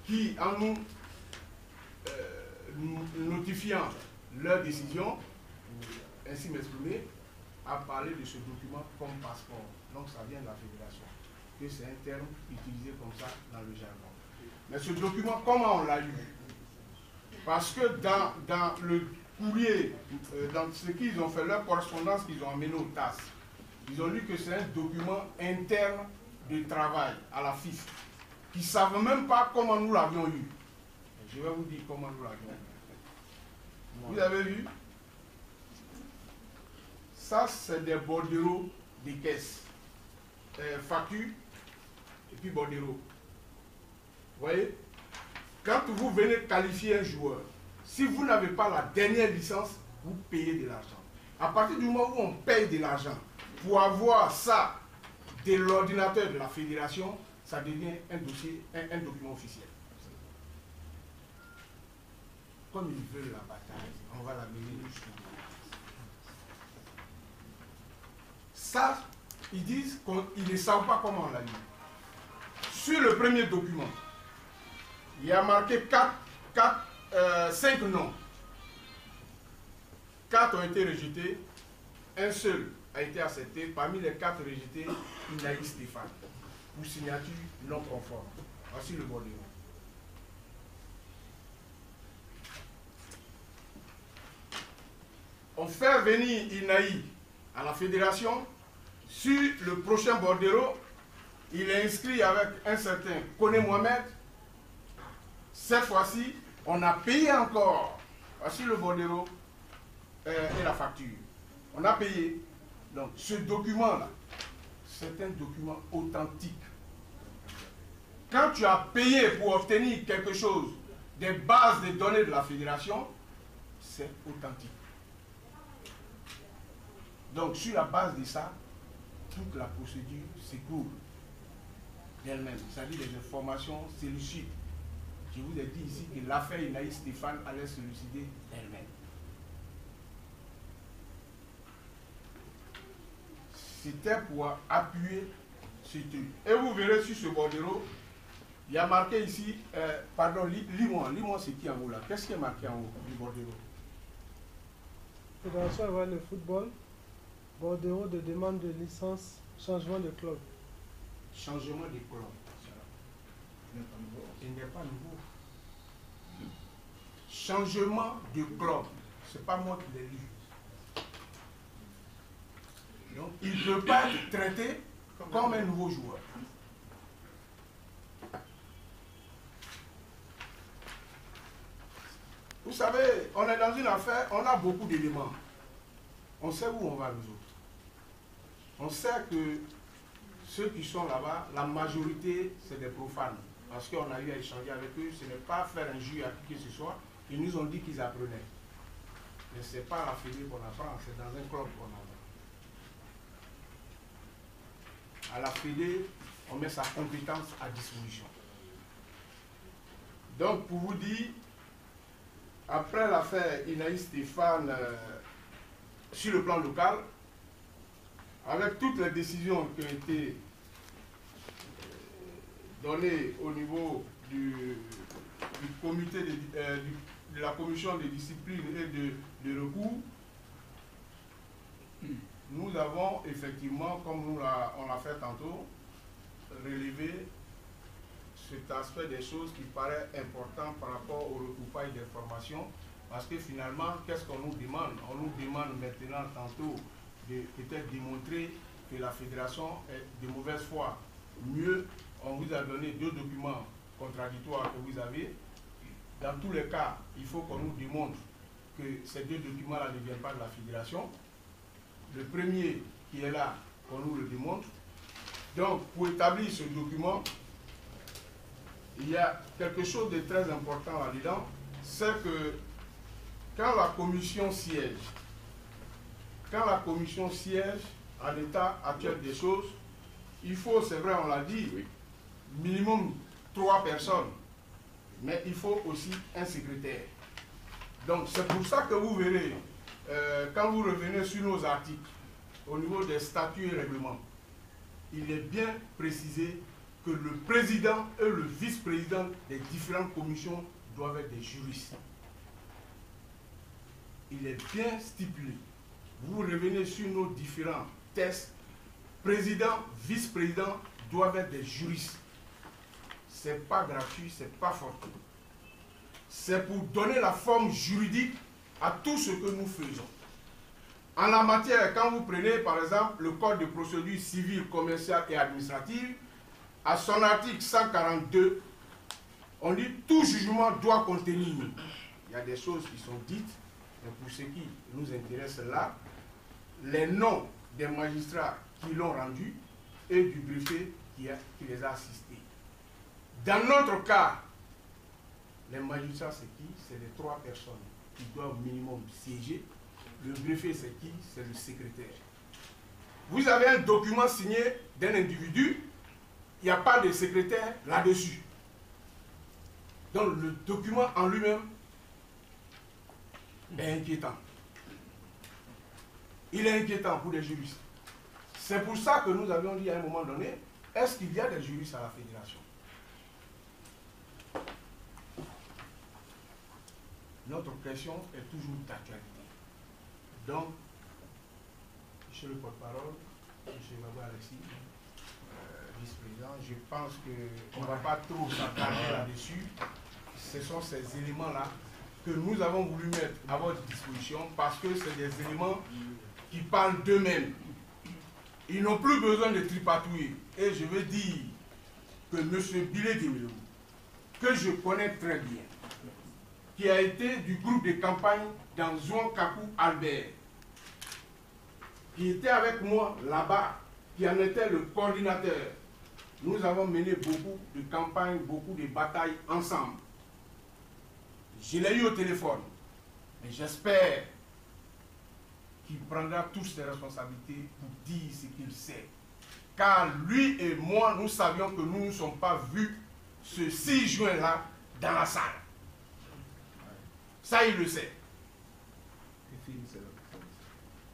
qui, en nous notifiant leur décision, ainsi m'exprimer, a parlé de ce document comme passeport. Donc ça vient de la fédération, que c'est un terme utilisé comme ça dans le jargon. Mais ce document, comment on l'a lu? Parce que dans le courrier, dans ce qu'ils ont fait, leur correspondance qu'ils ont amené au TAS, ils ont lu que c'est un document interne de travail à la FIF, qui ne savent même pas comment nous l'avions eu. Je vais vous dire comment nous l'avions eu. Vous avez vu? Ça, c'est des bordereaux des caisses. Facture et puis bordereaux. Vous voyez? Quand vous venez qualifier un joueur, si vous n'avez pas la dernière licence, vous payez de l'argent. À partir du moment où on paye de l'argent, pour avoir ça de l'ordinateur de la fédération, ça devient un dossier, un document officiel. Comme ils veulent la bataille, on va la mener jusqu'au bout. Ça, ils disent qu'ils ne savent pas comment on l'a lu. Sur le premier document, il y a marqué 5 noms. 4 ont été rejetés, un seul a été accepté. Parmi les 4 rejetés, Inaï Stéphane, pour signature non conforme. Voici le bordereau. On fait venir Inaï à la fédération. Sur le prochain bordereau, il est inscrit avec un certain Koné Mohamed. Cette fois-ci, on a payé encore. Voici le bordereau et la facture. On a payé. Donc, ce document-là, c'est un document authentique. Quand tu as payé pour obtenir quelque chose, des bases de données de la fédération, c'est authentique. Donc, sur la base de ça, toute la procédure s'écoule d'elle-même. C'est-à-dire les informations s'élucident. Je vous ai dit ici que l'affaire Inaï Stéphane allait s'élucider d'elle-même. C'était pour appuyer ce truc. Et vous verrez sur ce bordereau, il y a marqué ici, pardon, lis-moi ce qui est en haut là. Qu'est-ce qui est marqué en haut du bordereau? Fédération Ivoirienne de football, bordereau de demande de licence, changement de club. Changement de club. Il n'est pas nouveau. Changement de club. Ce n'est pas moi qui l'ai lu. Donc, il ne peut pas être traité comme un nouveau joueur. Vous savez, on est dans une affaire, on a beaucoup d'éléments. On sait où on va nous autres. On sait que ceux qui sont là-bas, la majorité, c'est des profanes. Parce qu'on a eu à échanger avec eux, ce n'est pas faire injure à qui que ce soit. Ils nous ont dit qu'ils apprenaient. Mais ce n'est pas à la fédé qu'on apprend, c'est dans un club qu'on apprend. À la fédé, on met sa compétence à disposition. Donc, pour vous dire, après l'affaire Inaï Stéphane sur le plan local, avec toutes les décisions qui ont été données au niveau du comité de la commission de discipline et de recours, nous avons effectivement, comme on l'a fait tantôt, relevé cet aspect des choses qui paraît important par rapport au recoupage d'informations, parce que finalement, qu'est-ce qu'on nous demande? On nous demande maintenant tantôt de peut-être démontrer que la fédération est de mauvaise foi. Mieux, on vous a donné 2 documents contradictoires que vous avez. Dans tous les cas, il faut qu'on nous démontre que ces 2 documents-là ne viennent pas de la fédération. Le premier qui est là, qu'on nous le démontre. Donc, pour établir ce document, il y a quelque chose de très important là-dedans, c'est que quand la commission siège en l'état actuel des choses, il faut, c'est vrai, on l'a dit, minimum 3 personnes, mais il faut aussi un secrétaire. Donc c'est pour ça que vous verrez, quand vous revenez sur nos articles, au niveau des statuts et règlements, il est bien précisé que le président et le vice-président des différentes commissions doivent être des juristes. Il est bien stipulé. Vous revenez sur nos différents tests. Président, vice-président doivent être des juristes. Ce n'est pas gratuit, ce n'est pas fortuit. C'est pour donner la forme juridique à tout ce que nous faisons. En la matière, quand vous prenez par exemple le Code de procédure civile, commerciale et administrative, à son article 142, on dit tout jugement doit contenir. Il y a des choses qui sont dites, mais pour ce qui nous intéresse là, les noms des magistrats qui l'ont rendu et du greffier qui les a assistés. Dans notre cas, les magistrats c'est qui? C'est les 3 personnes qui doivent au minimum siéger. Le greffier c'est qui? C'est le secrétaire. Vous avez un document signé d'un individu, il n'y a pas de secrétaire là-dessus. Donc le document en lui-même est inquiétant. Il est inquiétant pour les juristes. C'est pour ça que nous avions dit à un moment donné, est-ce qu'il y a des juristes à la fédération? Notre question est toujours d'actualité. Donc, monsieur le porte-parole, monsieur Mabou Alexis, vice-président, je pense qu'on ne va pas trop s'attarder là-dessus. Ce sont ces éléments-là que nous avons voulu mettre à votre disposition parce que c'est des éléments qui parlent d'eux-mêmes. Ils n'ont plus besoin de tripatouiller. Et je veux dire que M. Bilé Guémélou, que je connais très bien, qui a été du groupe de campagne dans Zouan Kakou Albert, qui était avec moi là-bas, qui en était le coordinateur. Nous avons mené beaucoup de campagnes, beaucoup de batailles ensemble. Je l'ai eu au téléphone, mais j'espère qu'il prendra toutes ses responsabilités pour dire ce qu'il sait. Car lui et moi, nous savions que nous ne nous sommes pas vus ce 6 juin-là dans la salle. Ça, il le sait.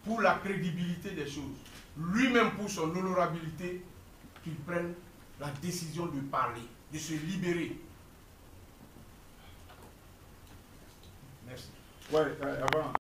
Pour la crédibilité des choses, lui-même pour son honorabilité, qu'il prenne la décision de parler, de se libérer. Merci. Ouais, avant.